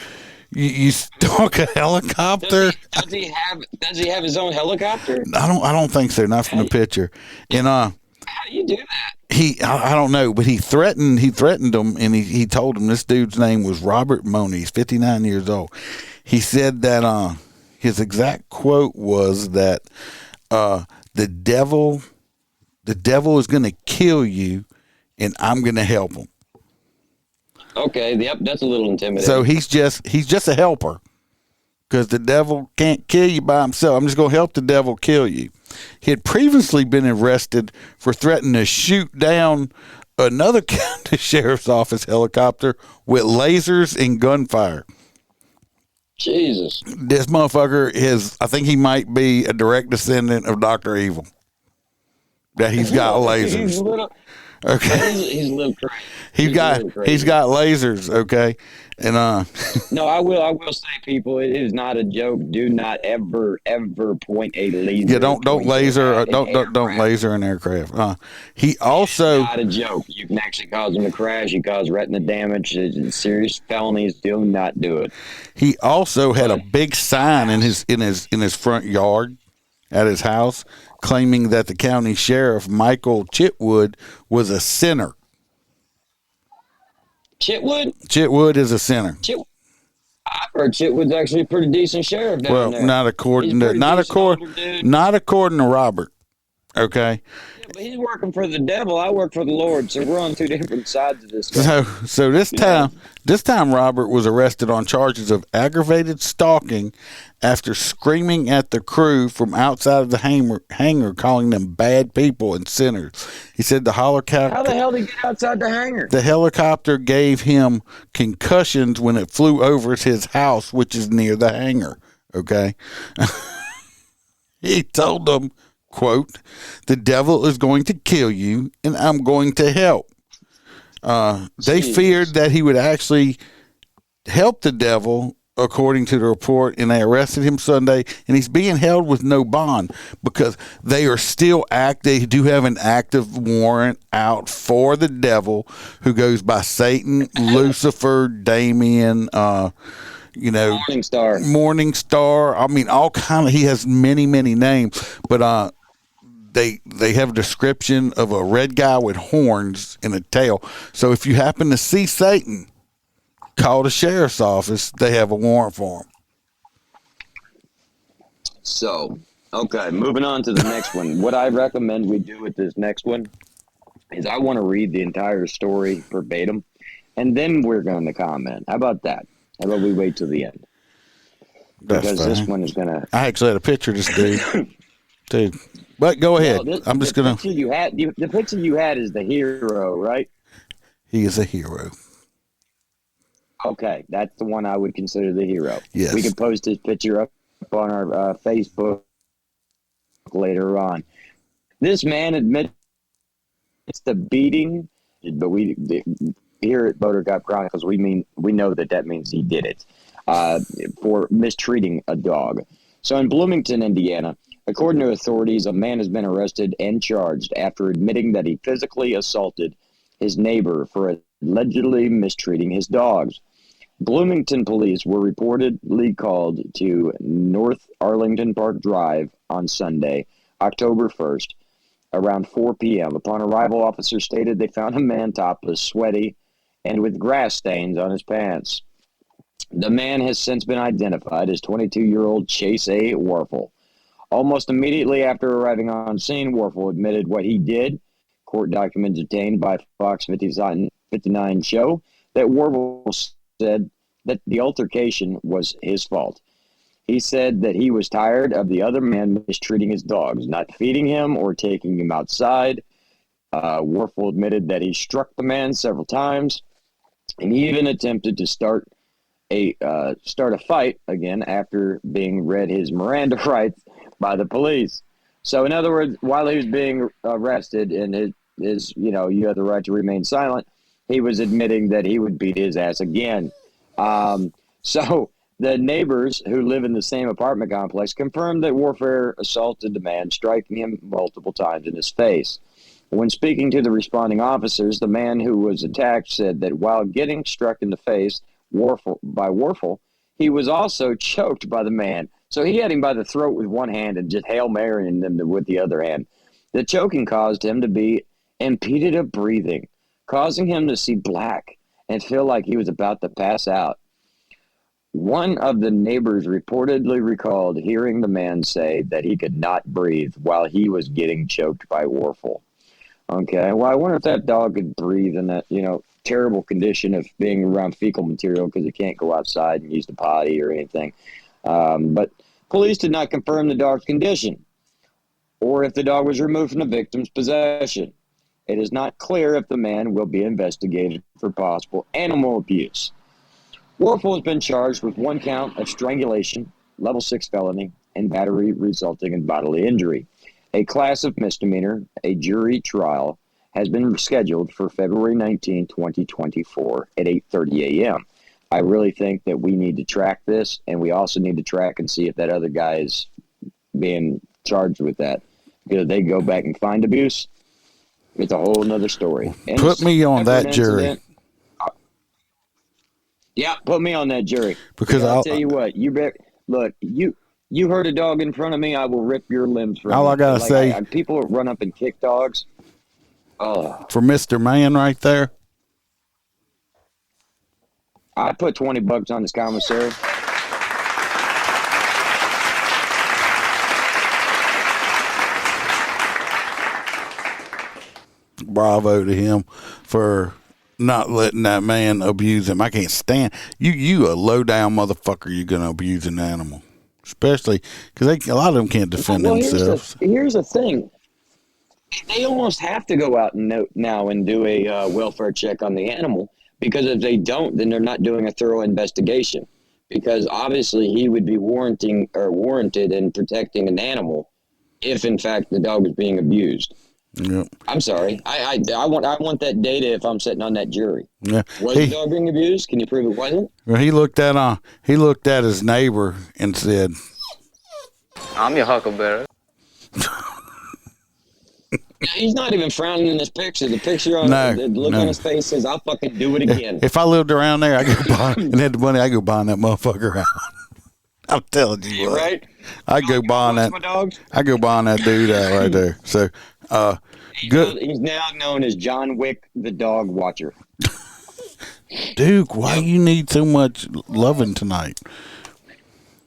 stalk a helicopter? Does he have his own helicopter? I don't think so. Not from the picture. And how do you do that? I don't know, but he threatened him, and he told him this dude's name was Robert Money. He's 59 years old. He said that his exact quote was that the devil is going to kill you, and I'm going to help him. Okay, yep, that's a little intimidating. So he's just a helper, because the devil can't kill you by himself. I'm just going to help the devil kill you. He had previously been arrested for threatening to shoot down another county sheriff's office helicopter with lasers and gunfire. Jesus. This motherfucker I think he might be a direct descendant of Dr. Evil. That he's got lasers. Okay. He's a little crazy. He's got lasers, okay? And no, I will say, people, it is not a joke. Do not ever point a laser. Yeah, don't laser don't laser an aircraft. He also it's not a joke. You can actually cause them to crash. You cause retina damage. Serious felonies. Do not do it. He also had a big sign in his front yard at his house, claiming that the county sheriff, Michael Chitwood, was a sinner. Chitwood? Chitwood is a sinner. I've heard Chitwood's actually a pretty decent sheriff down there. Well, not according to Robert. Okay. Yeah, but he's working for the devil. I work for the Lord, so we're on two different sides of this. So this time Robert was arrested on charges of aggravated stalking after screaming at the crew from outside of the hangar, calling them bad people and sinners. He said the helicopter. How the hell did he get outside the hangar? The helicopter gave him concussions when it flew over his house, which is near the hangar. Okay. He told them, quote, "The devil is going to kill you, and I'm going to help." They feared that he would actually help the devil, according to the report, and they arrested him Sunday, and he's being held with no bond because they are still they do have an active warrant out for the devil, who goes by Satan, Lucifer, Damien, Morning Star. I mean, all kind of. He has many names, but they have a description of a red guy with horns and a tail. So if you happen to see Satan, call the sheriff's office. They have a warrant for him. So, okay, moving on to the next one. What I recommend we do with this next one is I want to read the entire story verbatim, and then we're going to comment. How about that? How about we wait till the end? Because this one is going to... I actually had a picture of this dude. But go ahead. I'm just going to... The picture you had is the hero, right? He is a hero. Okay, that's the one I would consider the hero. Yes. We can post his picture up on our Facebook later on. This man admits the beating, but here at MotorCop Chronicles, we know that means he did it for mistreating a dog. So in Bloomington, Indiana, according to authorities, a man has been arrested and charged after admitting that he physically assaulted his neighbor for allegedly mistreating his dogs. Bloomington police were reportedly called to North Arlington Park Drive on Sunday, October 1st, around 4 p.m. Upon arrival, officers stated they found a man topless, sweaty, and with grass stains on his pants. The man has since been identified as 22-year-old Chase A. Warfel. Almost immediately after arriving on scene, Warfel admitted what he did. Court documents obtained by Fox 59 show that Warfel said that the altercation was his fault. He said that he was tired of the other man mistreating his dogs, not feeding him or taking him outside. Warfel admitted that he struck the man several times, and he even attempted to start a fight again after being read his Miranda rights by the police. So, in other words, while he was being arrested and his you have the right to remain silent, he was admitting that he would beat his ass again. So the neighbors who live in the same apartment complex confirmed that Warfare assaulted the man, striking him multiple times in his face. When speaking to the responding officers, the man who was attacked said that while getting struck in the face by Warfel, he was also choked by the man. So he had him by the throat with one hand and just Hail Marying them with the other hand. The choking caused him to be impeded of breathing, causing him to see black and feel like he was about to pass out. One of the neighbors reportedly recalled hearing the man say that he could not breathe while he was getting choked by Warfel. Okay, well, I wonder if that dog could breathe in that, terrible condition of being around fecal material because it can't go outside and use the potty or anything. But police did not confirm the dog's condition or if the dog was removed from the victim's possession. It is not clear if the man will be investigated for possible animal abuse. Warfel has been charged with 1 count of strangulation, level 6 felony, and battery resulting in bodily injury. A class of misdemeanor, a jury trial, has been scheduled for February 19, 2024 at 8:30 a.m. I really think that we need to track this, and we also need to track and see if that other guy is being charged with that. Because if they go back and find abuse, it's a whole nother story. And put me on that jury. Yeah, put me on that jury. Because I'll tell you what, you hurt a dog in front of me, I will rip your limbs from you. All I gotta say, people run up and kick dogs. Oh, for Mr. Man right there, I put $20 on this commissary. bravo to him for not letting that man abuse him. I can't stand you a low down motherfucker. You're gonna abuse an animal, especially because a lot of them can't defend themselves. Here's the thing: they almost have to go out now and do a welfare check on the animal, because if they don't, then they're not doing a thorough investigation. Because obviously he would be warranted in protecting an animal if in fact the dog is being abused. Yep. I'm sorry. I want that data if I'm sitting on that jury. Yeah. Was the dog being abused? Can you prove it wasn't? Well, he looked at his neighbor and said, I'm your huckleberry. He's not even frowning in this picture. The picture on the look on his face says, "I'll fucking do it again." If I lived around there, I go buy and had the money. I go buying that motherfucker out. I'm telling you what. Right? I go buying that. I go buying that dude out right there. So, good. He's now known as John Wick, the dog watcher. Duke, why you need so much loving tonight?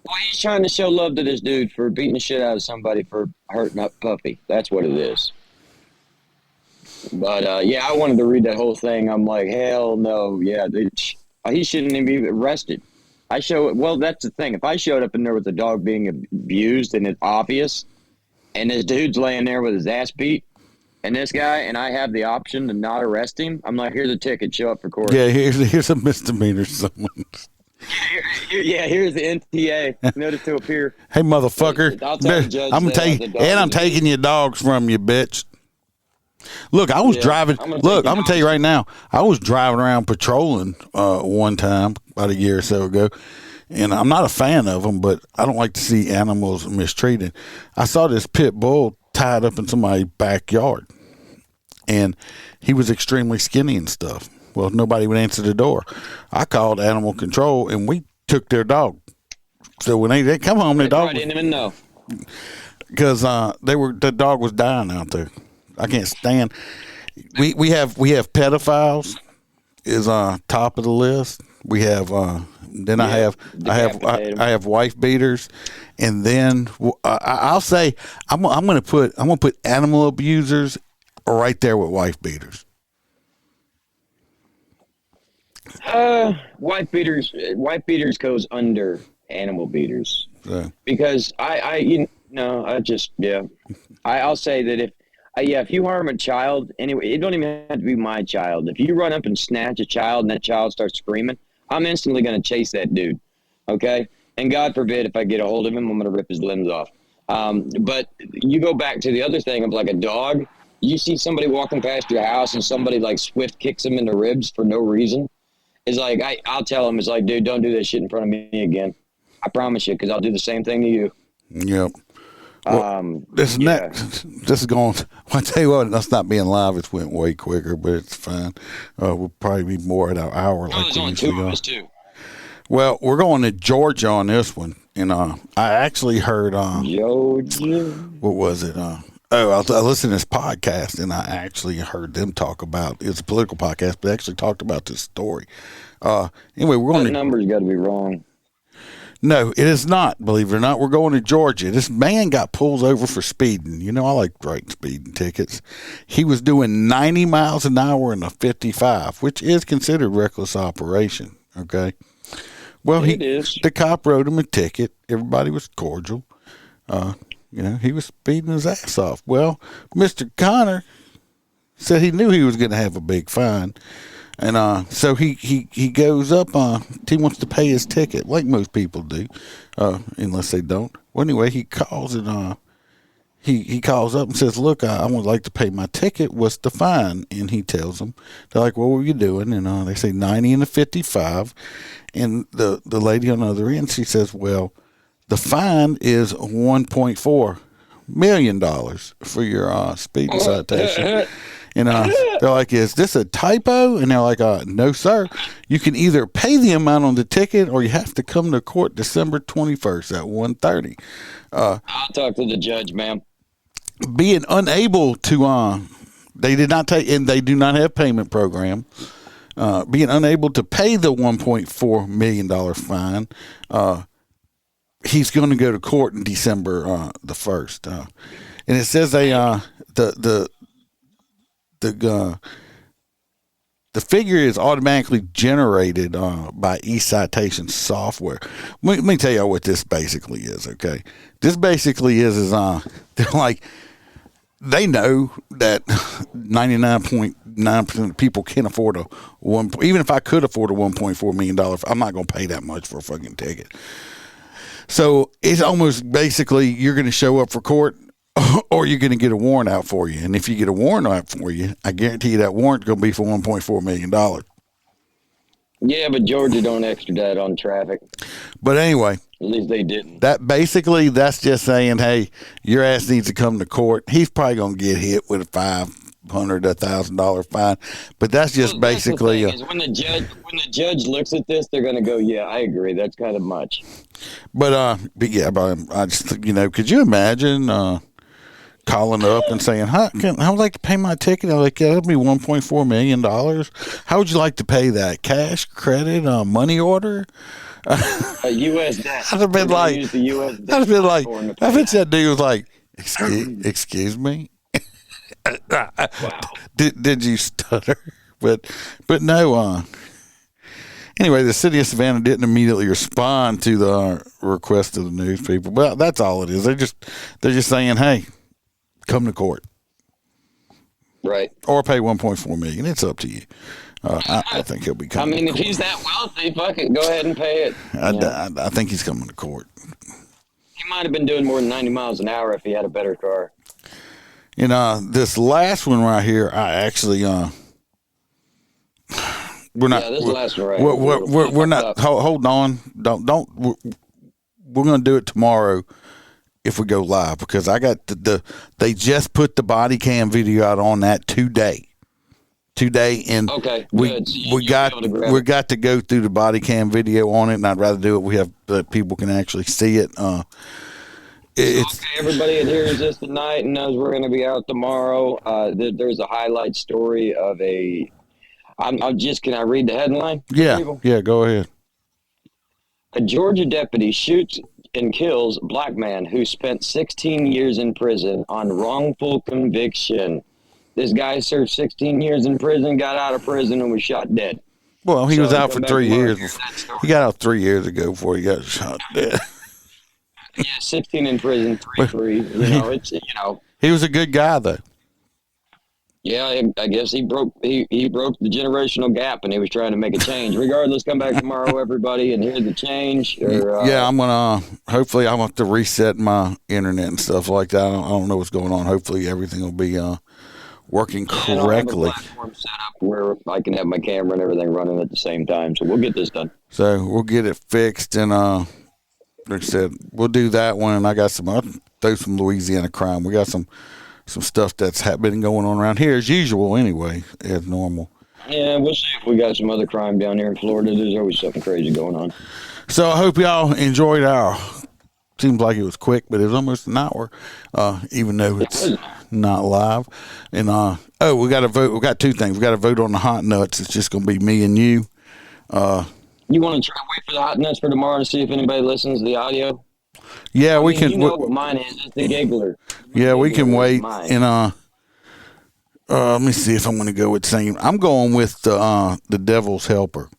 Well, he's trying to show love to this dude for beating the shit out of somebody for hurting up Puffy. That's what it is. But, yeah, I wanted to read that whole thing. I'm like, hell no. Yeah, he shouldn't even be arrested. Well, that's the thing. If I showed up in there with a dog being abused and it's obvious, and this dude's laying there with his ass beat, and this guy, and I have the option to not arrest him, I'm like, here's a ticket, show up for court. Yeah, here's a misdemeanor summons. Here's the NTA. Notice to appear. Hey, motherfucker. I'll tell the judge I'm taking your dogs from you, bitch. Look, I was driving. I'm gonna tell you right now. I was driving around patrolling one time about a year or so ago, and I'm not a fan of them, but I don't like to see animals mistreated. I saw this pit bull tied up in somebody's backyard, and he was extremely skinny and stuff. Well, nobody would answer the door. I called animal control, and we took their dog. So when they come home, their dog didn't even know because the dog was dying out there. I can't stand. We have pedophiles is top of the list. We have then I have wife beaters, and then I'll say I'm gonna put animal abusers right there with wife beaters. Wife beaters goes under animal beaters because I'll say that if you harm a child, anyway, it don't even have to be my child. If you run up and snatch a child and that child starts screaming, I'm instantly going to chase that dude, okay? And God forbid if I get a hold of him, I'm going to rip his limbs off. But you go back to the other thing of like a dog. You see somebody walking past your house and somebody like swift kicks him in the ribs for no reason. It's like, I'll tell him, it's like, dude, don't do that shit in front of me again. I promise you, because I'll do the same thing to you. Yep. Well, this is going. I tell you what, us not being live, it's went way quicker, but it's fine. We'll probably be more at our hour. Like there's only two of us too. Well, we're going to Georgia on this one, and I actually heard Georgia. What was it? I listened to this podcast, and I actually heard them talk about. It's a political podcast, but they actually talked about this story. Anyway, we're going. The numbers got to be wrong. No, it is not. Believe it or not, we're going to Georgia. This man got pulled over for speeding. You know, I like writing speeding tickets. He was doing 90 miles an hour in a 55, which is considered reckless operation. Okay. Well, the cop wrote him a ticket. Everybody was cordial. He was speeding his ass off. Well, Mr. Connor said he knew he was going to have a big fine. And so he goes up. He wants to pay his ticket, like most people do, unless they don't. Well, anyway, he calls and he calls up and says, "Look, I would like to pay my ticket. What's the fine?" And he tells them. They're like, "What were you doing?" And they say 90 and a 55. And the lady on the other end, she says, "Well, the fine is $1.4 million for your speeding citation." And they're like, "Is this a typo?" And they're like, "No, sir. You can either pay the amount on the ticket or you have to come to court December 21st at 1:30. I'll talk to the judge, ma'am. Being unable to, they did not take, and they do not have payment program. Being unable to pay the $1.4 million fine, he's going to go to court in December the 1st. And it says the figure is automatically generated by eCitation software. Let me tell you what this basically is, okay? This basically is they're like, they know that 99.9% of people can't afford even if I could afford a $1.4 million, I'm not going to pay that much for a fucking ticket. So it's almost basically you're going to show up for court, or you're going to get a warrant out for you. And if you get a warrant out for you, I guarantee you that warrant's going to be for $1.4 million. Yeah, but Georgia don't extradite on traffic. But anyway, At least they didn't. That's just saying, hey, your ass needs to come to court. He's probably gonna get hit with a $500 to $1,000 fine, but that's just basically. That's the thing, is when the judge looks at this, they're gonna go, yeah, I agree, that's kind of much. But I just could you imagine calling up and saying, I would like to pay my ticket. I'm like, yeah, that'd be $1.4 million. How would you like to pay that? Cash, credit, money order? A U.S. debt. I'd have been like, I bet that dude was like, excuse me? Wow. Did you stutter? But no, anyway, the city of Savannah didn't immediately respond to the request of the news people. Well, that's all it is. They're just saying, hey, come to court. Right. Or pay $1.4 million. It's up to you. I think he'll be coming. I mean, if he's that wealthy, fuck it, go ahead and pay it. I think he's coming to court. He might have been doing more than 90 miles an hour if he had a better car. This last one right here, I actually we're not. Yeah, this last one right. We're not. Hold on. Don't. We're going to do it tomorrow if we go live, because I got they just put the body cam video out on that today, and okay, we got to go through the body cam video on it, and I'd rather do it. We have that people can actually see it. It's okay. Everybody that hears this tonight and knows we're going to be out tomorrow. There's a highlight story of a. Can I read the headline? Yeah, go ahead. A Georgia deputy shoots and kills black man who spent 16 years in prison on wrongful conviction. This guy served 16 years in prison, got out of prison, and was shot dead. Well, he was out for 3 years. He got out 3 years ago before he got shot dead. Yeah, 16 in prison, 3 free. He was a good guy, though. Yeah, I guess he broke the generational gap, and he was trying to make a change. Regardless, come back tomorrow, everybody, and hear the change. I'm gonna. Hopefully, I'm gonna have to reset my internet and stuff like that. I don't know what's going on. Hopefully, everything will be working correctly. I have a platform set up where I can have my camera and everything running at the same time. So we'll get this done. So we'll get it fixed, and like I said, we'll do that one. And I got I'll throw some Louisiana crime. We got some stuff that's been going on around here as usual anyway, as normal. Yeah, we'll see if we got some other crime down here in Florida. There's always something crazy going on. So I hope y'all enjoyed seems like it was quick, but it was almost an hour, even though it's not live. And we got to vote. We got two things. We got to vote on the hot nuts. It's just going to be me and you. You want to try to wait for the hot nuts for tomorrow to see if anybody listens to the audio? Yeah, we can. You know what mine is. It's the giggler. Yeah, we can wait. And let me see if I'm going to go with the same. I'm going with the Devil's Helper.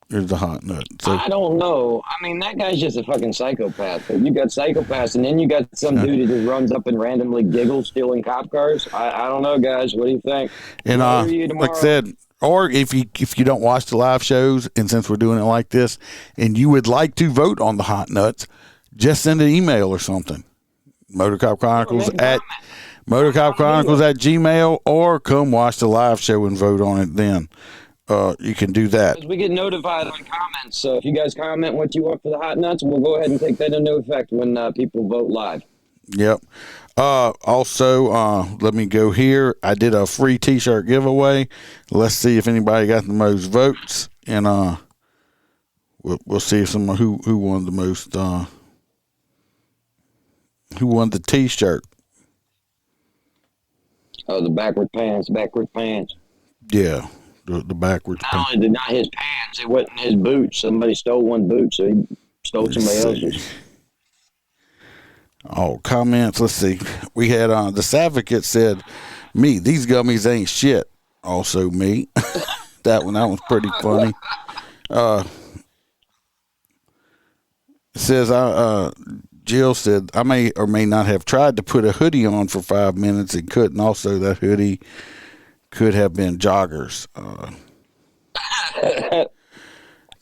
Here's the hot nut. So, I don't know. I mean, that guy's just a fucking psychopath. You got psychopaths, and then you got some dude who just runs up and randomly giggles stealing cop cars. I don't know, guys. What do you think? And like I said, or if you don't watch the live shows, and since we're doing it like this, and you would like to vote on the hot nuts, just send an email or something. MotorCop Chronicles at Gmail, or come watch the live show and vote on it then. You can do that. We get notified on comments, so if you guys comment what you want for the hot nuts, we'll go ahead and take that into effect when people vote live. Yep. Also, let me go here. I did a free T-shirt giveaway. Let's see if anybody got the most votes, and we'll see if someone who won the most. Who won the T-shirt? Oh, the backward pants. Yeah, the backwards pants. Not his pants. It wasn't his boots. Somebody stole one boot, so he stole somebody else's. Oh, comments. Let's see. We had the Savicate said, "Me, these gummies ain't shit." Also, me. that was pretty funny. It says, Jill said, "I may or may not have tried to put a hoodie on for 5 minutes and couldn't. Also, that hoodie could have been joggers."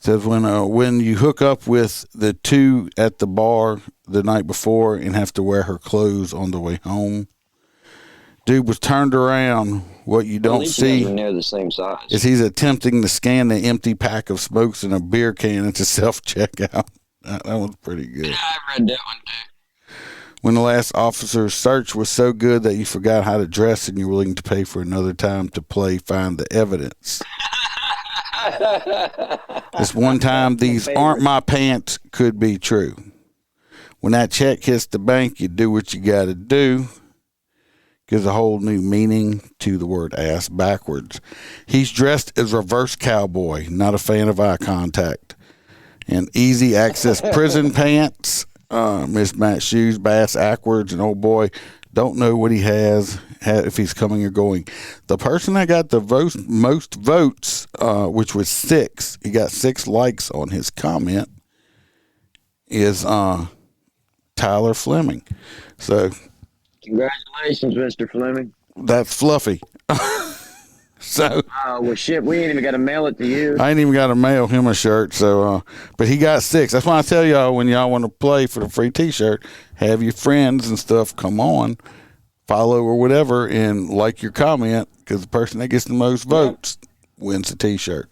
Says when you hook up with the two at the bar the night before and have to wear her clothes on the way home. Dude was turned around. What you don't see near the same size is he's attempting to scan the empty pack of smokes in a beer can at the self-checkout. That was pretty good. Yeah, I read that one too. When the last officer's search was so good that you forgot how to dress and you're willing to pay for another time to play Find the Evidence. This one time, these aren't my pants could be true. When that check hits the bank, you do what you got to do. Gives a whole new meaning to the word ass backwards. He's dressed as reverse cowboy, not a fan of eye contact. And easy access prison pants, mismatched shoes, bass backwards, and old boy don't know what he has if he's coming or going. The person that got the most votes, which was 6, he got 6 likes on his comment, is Tyler Fleming. So Congratulations, Mr. Fleming. that's Fluffy. So well, shit, we ain't even got to mail it to you. I ain't even got to mail him a shirt. So, but he got 6. That's why I tell y'all, when y'all want to play for the free T-shirt, have your friends and stuff come on, follow or whatever, and like your comment, because the person that gets the most votes wins the T-shirt.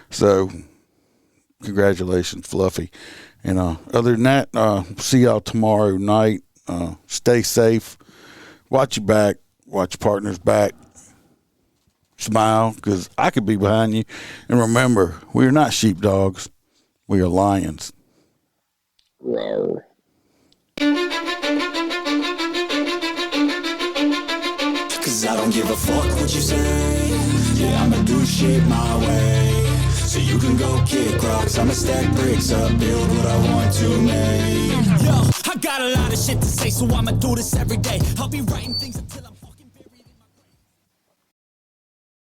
So, congratulations, Fluffy. And other than that, see y'all tomorrow night. Stay safe. Watch your back. Watch your partner's back. Smile, because I could be behind you. And remember, we are not sheepdogs. We are lions. Rawr. Cause I don't give a fuck what you say. Yeah, I'ma do shit my way. So you can go kick rocks, I'ma stack bricks up, build what I want to make. Yo, I got a lot of shit to say, so I'ma do this every day. I'll be writing things